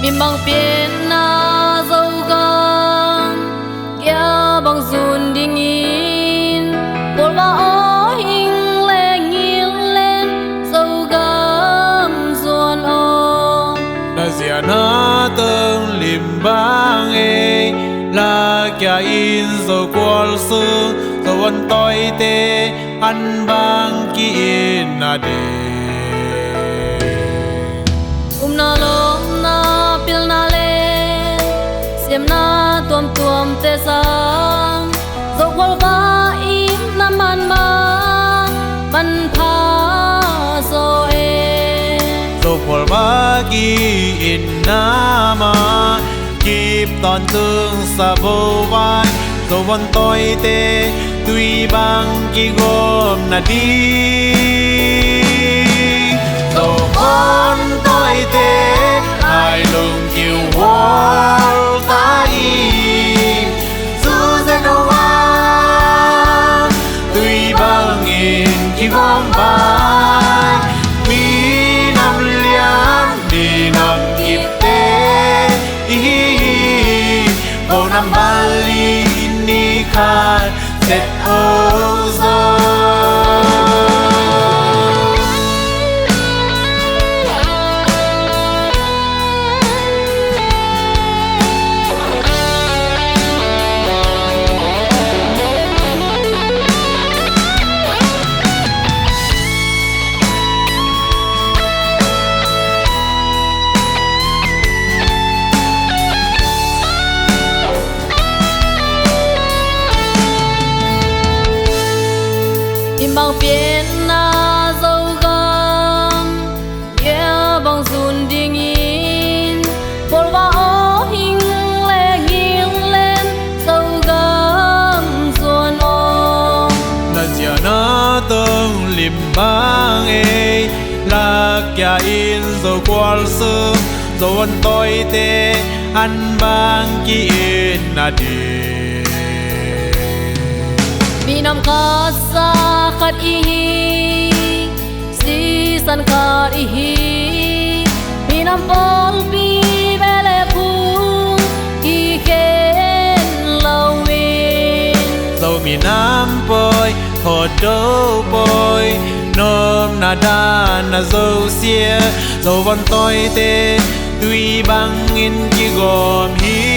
mi mang biển na dâu gang kia bằng dùn đi nghìn bồn ba ó hình lên nghiêng lên dâu gam dùn ô na zia na tông lim bang e la kia in dâu qual sư dâu ăn toi te ăn bang ki in na de na lom na pil na le siam na tuam te sang dâu qual ba im na man pha zo e dâu qual ba ki in na ma kịp toàn tương sa vô vai dâu ăn toi te tuy bang ki gom na đi dâu ăn toi te ai lùng kiều hoa ta y dù sẽ đâu ai tuy bang nghìn ki gom vai mi nam lian đi nam kịp te vô nam bali ni khai set ozo bằng biển na dâu gam kia bằng dùn đi nghìn bồn ba ó hình lên nghiêng lên dâu gam dùn ô na zia na tông lim bang e la kia in dâu qual sư dâu ăn toi te ăn bang ki in na de mi nam kha sa khat i hi si san khat i hi mi nam pol pi bele pu ki ken lo win dâu mi nam poi thọ đâu poi nom na da na dâu xia dâu văn toi te tuy bang in ki gom hi